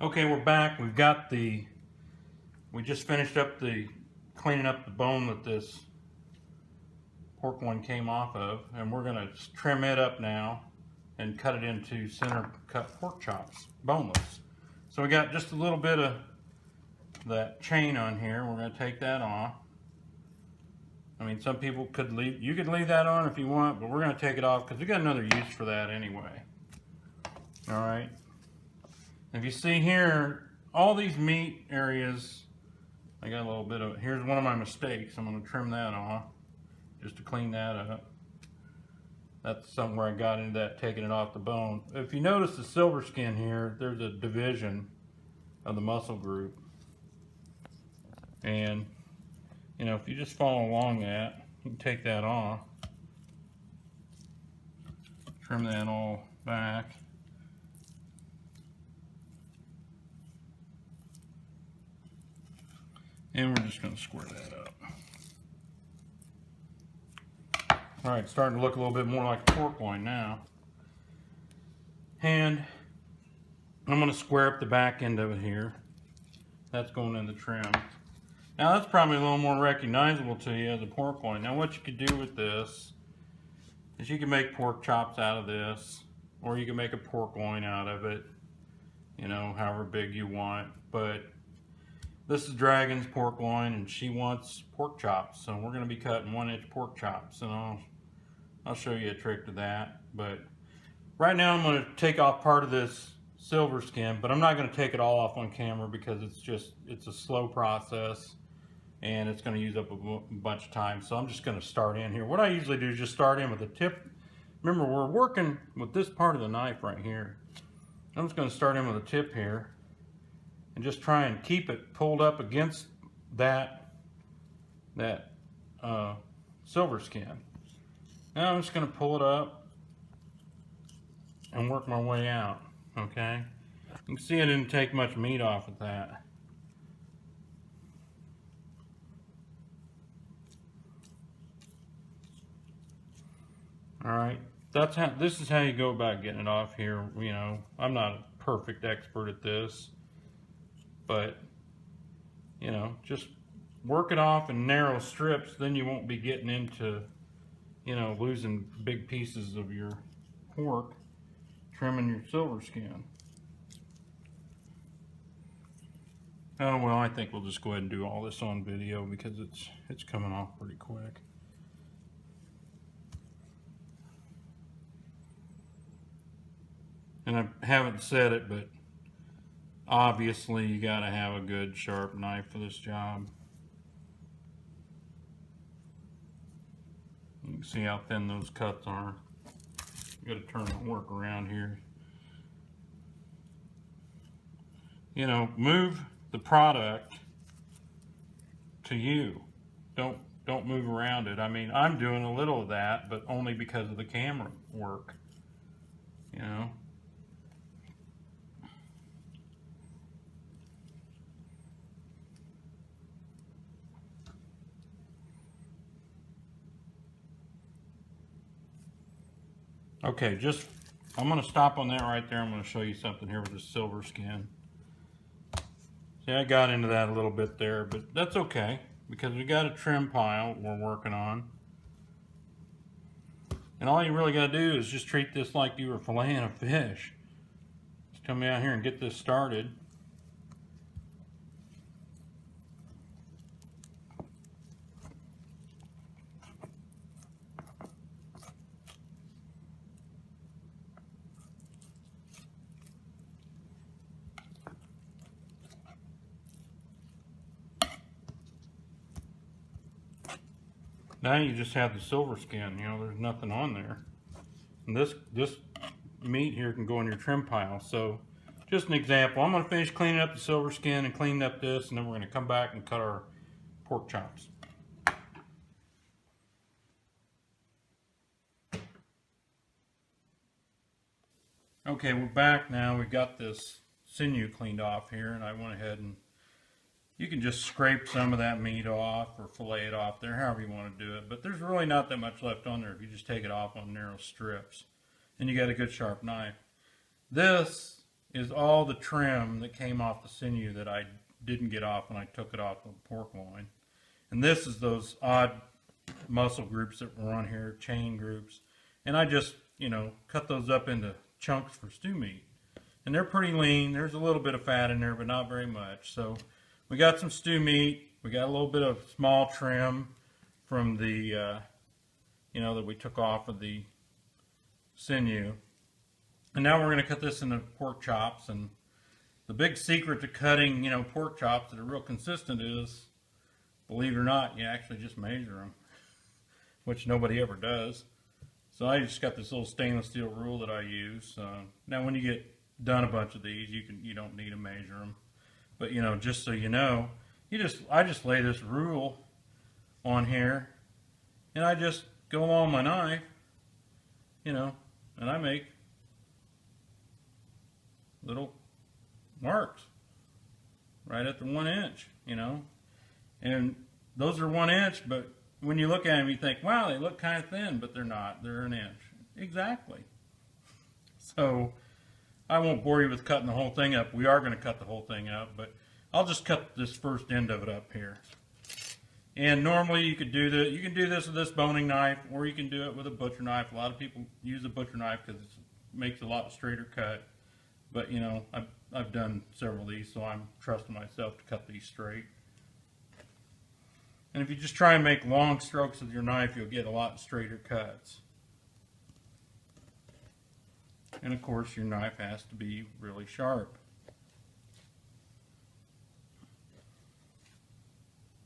Okay, we're back. We just finished up cleaning up the bone that this pork loin came off of, and we're gonna trim it up now and cut it into center cut pork chops, boneless. So we got just a little bit of that chain on here. We're gonna take that off. I mean, some people could leave, you could leave that on if you want, but we're gonna take it off because we got another use for that anyway. All right. If you see here, all these meat areas, I got a little bit of, here's one of my mistakes. I'm going to trim that off just to clean that up. That's somewhere I got into that, taking it off the bone. If you notice the silver skin here, there's a division of the muscle group. And, you know, if you just follow along that, you can take that off, trim that all back. And we're just going to square that up. All right, it's starting to look a little bit more like a pork loin now. And I'm going to square up the back end of it here. That's going in the trim. Now that's probably a little more recognizable to you as a pork loin. Now what you could do with this is you can make pork chops out of this, or you can make a pork loin out of it, you know, however big you want. But this is Dragon's pork loin, and she wants pork chops, so we're going to be cutting 1-inch pork chops, and I'll show you a trick to that. But right now I'm going to take off part of this silver skin, but I'm not going to take it all off on camera because it's a slow process and it's going to use up a bunch of time. So I'm just going to start in here. What I usually do is just start in with the tip. Remember, we're working with this part of the knife right here. I'm just going to start in with a tip here and just try and keep it pulled up against that silver skin. Now I'm just going to pull it up and work my way out. Okay, you can see I didn't take much meat off of that. All right, this is how you go about getting it off here. You know, I'm not a perfect expert at this, but you know, just work it off in narrow strips, then you won't be getting into, you know, losing big pieces of your pork trimming your silver skin. Oh well, I think we'll just go ahead and do all this on video because it's coming off pretty quick. And I haven't said it, but obviously you got to have a good sharp knife for this job. You can see how thin those cuts are. You got to turn the work around here. You know, move the product to you. Don't move around it. I mean, I'm doing a little of that, but only because of the camera work. You know. Okay, I'm going to stop on that right there. I'm going to show you something here with the silver skin. See, I got into that a little bit there, but that's okay because we got a trim pile we're working on. And all you really got to do is just treat this like you were filleting a fish. Just come out here and get this started. Now you just have the silver skin, you know, there's nothing on there. And this meat here can go in your trim pile. So just an example, I'm going to finish cleaning up the silver skin and cleaning up this, and then we're going to come back and cut our pork chops. Okay, we're back now. We got this sinew cleaned off here, and I went ahead and you can just scrape some of that meat off or fillet it off there, however you want to do it. But there's really not that much left on there if you just take it off on narrow strips. And you got a good sharp knife. This is all the trim that came off the sinew that I didn't get off when I took it off the pork loin. And this is those odd muscle groups that were on here, chain groups. And I just, cut those up into chunks for stew meat. And they're pretty lean. There's a little bit of fat in there, but not very much. So we got some stew meat. We got a little bit of small trim from the, that we took off of the sinew. And now we're going to cut this into pork chops. And the big secret to cutting, pork chops that are real consistent is, believe it or not, you actually just measure them, which nobody ever does. So I just got this little stainless steel rule that I use. Now when you get done a bunch of these, you don't need to measure them. But just so you know, I just lay this rule on here, and I just go along my knife, and I make little marks right at the 1 inch, and those are 1 inch, but when you look at them, you think, wow, they look kind of thin, but they're not. They're an inch. Exactly. So I won't bore you with cutting the whole thing up. We are going to cut the whole thing up, but I'll just cut this first end of it up here. And normally you could do you can do this with this boning knife, or you can do it with a butcher knife. A lot of people use a butcher knife because it makes a lot straighter cut. But I've done several of these, so I'm trusting myself to cut these straight. And if you just try and make long strokes with your knife, you'll get a lot straighter cuts. And of course, your knife has to be really sharp.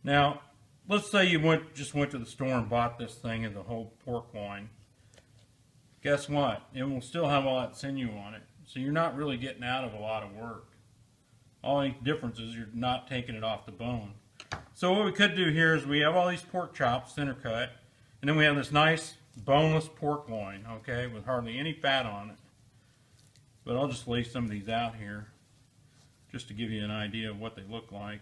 Now, let's say you just went to the store and bought this thing as a whole pork loin. Guess what? It will still have all that sinew on it. So you're not really getting out of a lot of work. All the difference is you're not taking it off the bone. So what we could do here is we have all these pork chops, center cut, and then we have this nice boneless pork loin, okay, with hardly any fat on it. But I'll just lay some of these out here just to give you an idea of what they look like.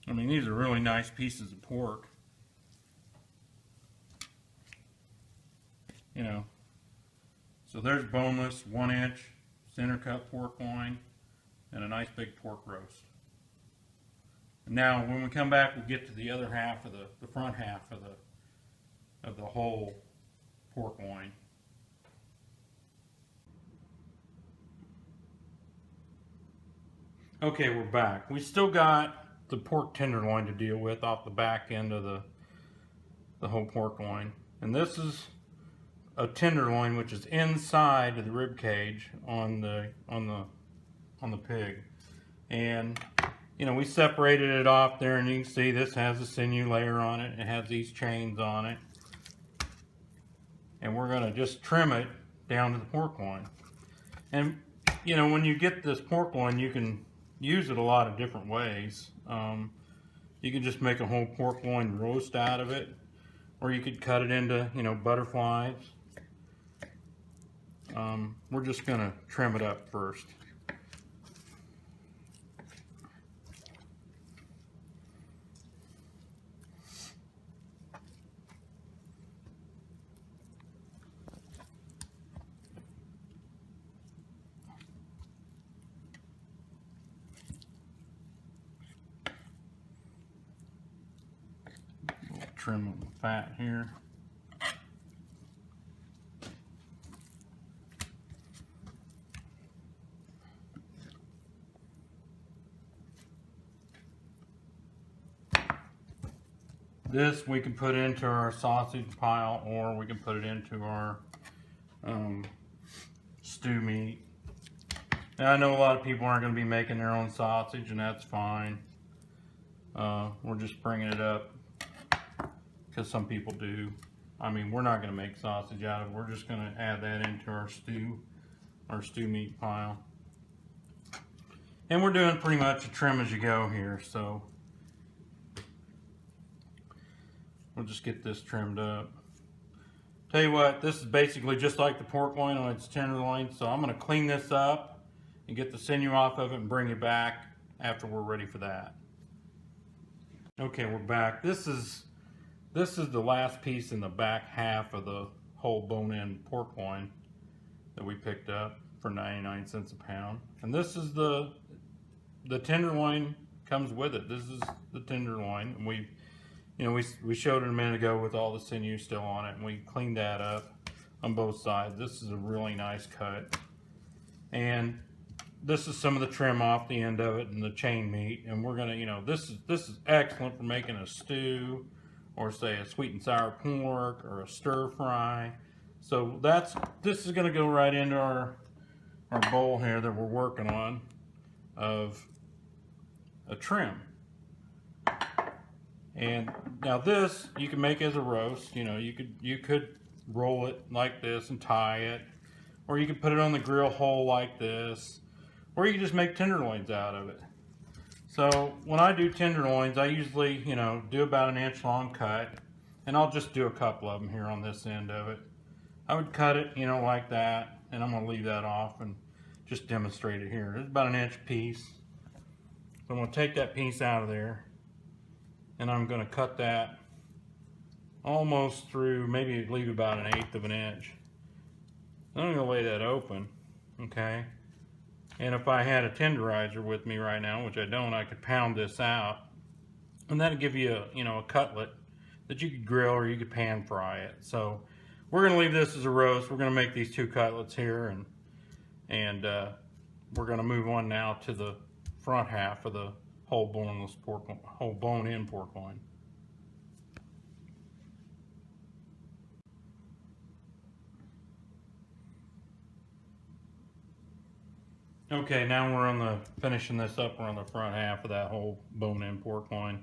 I mean, these are really nice pieces of pork. So there's boneless, 1 inch, center cut pork loin, and a nice big pork roast. Now, when we come back, we'll get to the other half of the front half of the whole pork loin. Okay, we're back. We still got the pork tenderloin to deal with off the back end of the whole pork loin, and this is a tenderloin which is inside of the rib cage on the pig, and we separated it off there, and you can see this has a sinew layer on it. It has these chains on it. And we're going to just trim it down to the pork loin. And, when you get this pork loin, you can use it a lot of different ways. You can just make a whole pork loin roast out of it. Or you could cut it into, butterflies. We're just going to trim it up first. Trim the fat here. This we can put into our sausage pile, or we can put it into our stew meat. Now I know a lot of people aren't going to be making their own sausage, and that's fine. We're just bringing it up because some people do. I mean, we're not going to make sausage out of it. We're just going to add that into our stew meat pile. And we're doing pretty much a trim as you go here, so we'll just get this trimmed up. Tell you what, this is basically just like the pork loin on its tenderloin, so I'm going to clean this up and get the sinew off of it and bring it back after we're ready for that. Okay, we're back. This is the last piece in the back half of the whole bone-in pork loin that we picked up. for 99 cents a pound. And this is the tenderloin comes with it. This is the tenderloin. And we showed it a minute ago with all the sinew still on it, and we cleaned that up on both sides. This is a really nice cut. And this is some of the trim off the end of it and the chain meat. And we're gonna, this is excellent for making a stew, or say a sweet and sour pork, or a stir fry. So this is gonna go right into our bowl here that we're working on of a trim. And now this you can make as a roast. You could roll it like this and tie it, or you could put it on the grill hole like this, or you can just make tenderloins out of it. So when I do tenderloins, I usually do about an inch long cut, and I'll just do a couple of them here on this end of it. I would cut it like that, and I'm going to leave that off and just demonstrate it here. It's about an inch piece. So I'm going to take that piece out of there, and I'm going to cut that almost through, maybe leave about an eighth of an inch. Then I'm going to lay that open, okay? And if I had a tenderizer with me right now, which I don't, I could pound this out, and that'll give you a cutlet that you could grill or you could pan fry it. So we're going to leave this as a roast. We're going to make these 2 cutlets here, and we're going to move on now to the front half of the whole boneless pork, whole bone-in pork loin. Okay, now we're on finishing this up. We're on the front half of that whole bone-in pork loin.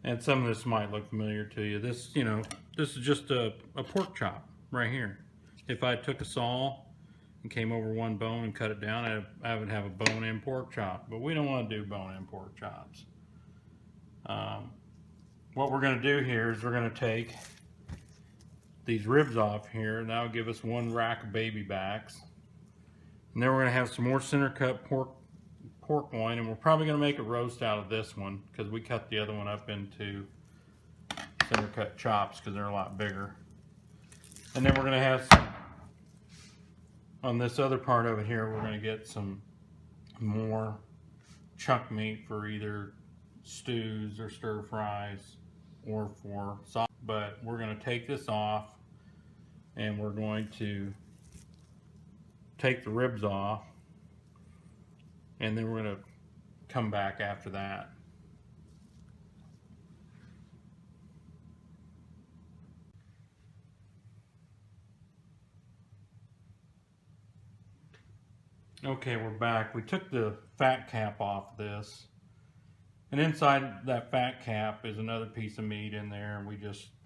And some of this might look familiar to you. This is just a pork chop right here. If I took a saw and came over one bone and cut it down, I would have a bone-in pork chop. But we don't want to do bone-in pork chops. What we're going to do here is we're going to take these ribs off here, and that'll give us 1 rack of baby backs. And then we're going to have some more center cut pork loin, and we're probably going to make a roast out of this one because we cut the other one up into center cut chops because they're a lot bigger. And then we're going to have some, on this other part of it here, we're going to get some more chunk meat for either stews or stir fries or for sauce. But we're going to take this off, and we're going to take the ribs off, and then we're going to come back after that. Okay, we're back. We took the fat cap off this, and inside that fat cap is another piece of meat in there, and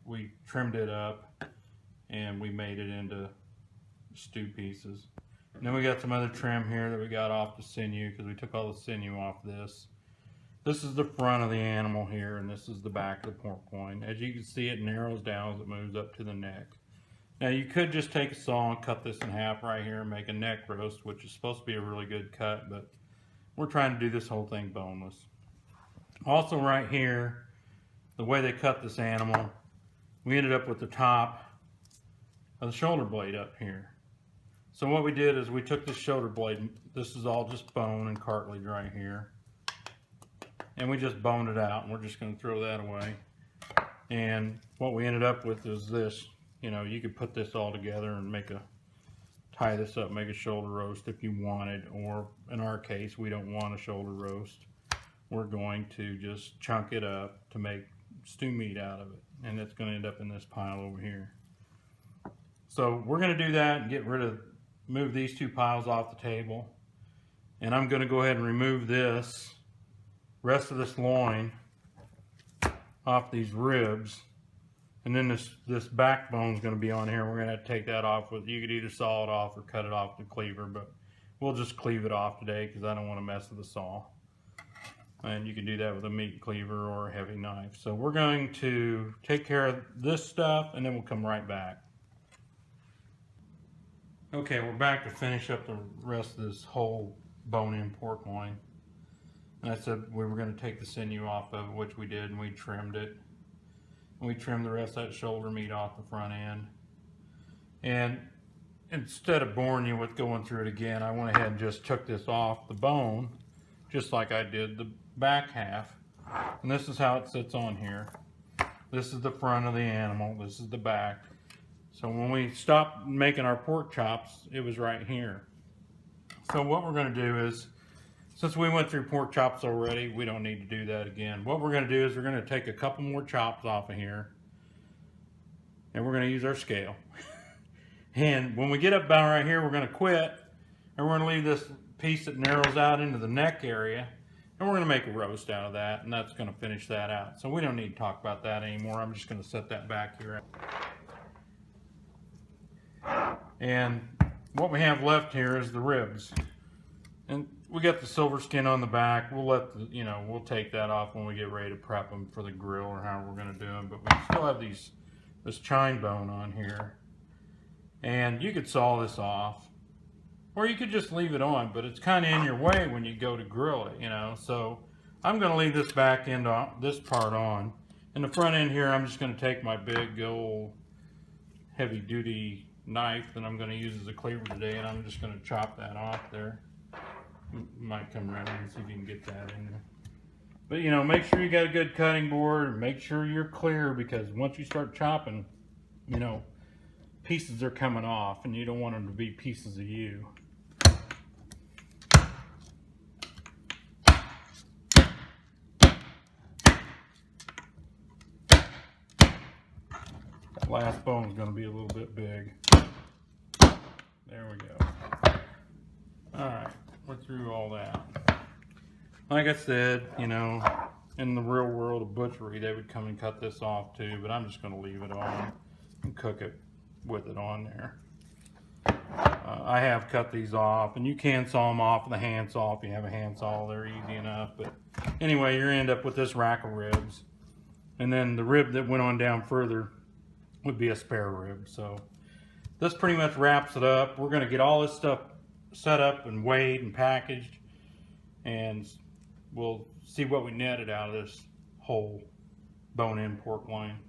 we trimmed it up and we made it into stew pieces. And then we got some other trim here that we got off the sinew because we took all the sinew off this. This is the front of the animal here, and this is the back of the pork loin. As you can see, it narrows down as it moves up to the neck. Now you could just take a saw and cut this in half right here and make a neck roast, which is supposed to be a really good cut, but we're trying to do this whole thing boneless. Also right here, the way they cut this animal, we ended up with the top of the shoulder blade up here. So what we did is we took this shoulder blade, this is all just bone and cartilage right here, and we just boned it out, and we're just going to throw that away. And what we ended up with is this. You could put this all together and tie this up, make a shoulder roast if you wanted, or in our case, we don't want a shoulder roast. We're going to just chunk it up to make stew meat out of it, and it's going to end up in this pile over here. So we're going to do that and move these 2 piles off the table, and I'm going to go ahead and remove this rest of this loin off these ribs, and then this backbone is going to be on here. We're going to have to take that off you could either saw it off or cut it off with a cleaver, but we'll just cleave it off today because I don't want to mess with the saw. And you can do that with a meat cleaver or a heavy knife. So we're going to take care of this stuff, and then we'll come right back. Okay, we're back to finish up the rest of this whole bone-in pork loin. And I said we were going to take the sinew off of it, which we did, and we trimmed it. And we trimmed the rest of that shoulder meat off the front end. And instead of boring you with going through it again, I went ahead and just took this off the bone, just like I did the back half. And this is how it sits on here. This is the front of the animal, this is the back. So when we stopped making our pork chops, it was right here. So what we're going to do is, since we went through pork chops already, we don't need to do that again. What we're going to do is we're going to take a couple more chops off of here, and we're going to use our scale. And when we get up about right here, we're going to quit, and we're going to leave this piece that narrows out into the neck area, and we're going to make a roast out of that, and that's going to finish that out. So we don't need to talk about that anymore. I'm just going to set that back here. And what we have left here is the ribs. And we got the silver skin on the back. We'll let the, we'll take that off when we get ready to prep them for the grill or how we're going to do them. But we still have this chine bone on here. And you could saw this off, or you could just leave it on, but it's kind of in your way when you go to grill it, So I'm going to leave this back end on, this part on. In the front end here, I'm just going to take my big old heavy duty knife that I'm going to use as a cleaver today, and I'm just going to chop that off there. Might come around and see if you can get that in there. But make sure you got a good cutting board, make sure you're clear, because once you start chopping, pieces are coming off, and you don't want them to be pieces of you. That last bone is going to be a little bit big. There we go. Alright, we're through all that. Like I said, in the real world of butchery, they would come and cut this off too, but I'm just going to leave it on and cook it with it on there. I have cut these off, and you can saw them off with a handsaw if you have a handsaw. They're easy enough. But anyway, you end up with this rack of ribs, and then the rib that went on down further would be a spare rib. So this pretty much wraps it up. We're going to get all this stuff set up and weighed and packaged, and we'll see what we netted out of this whole bone-in pork loin.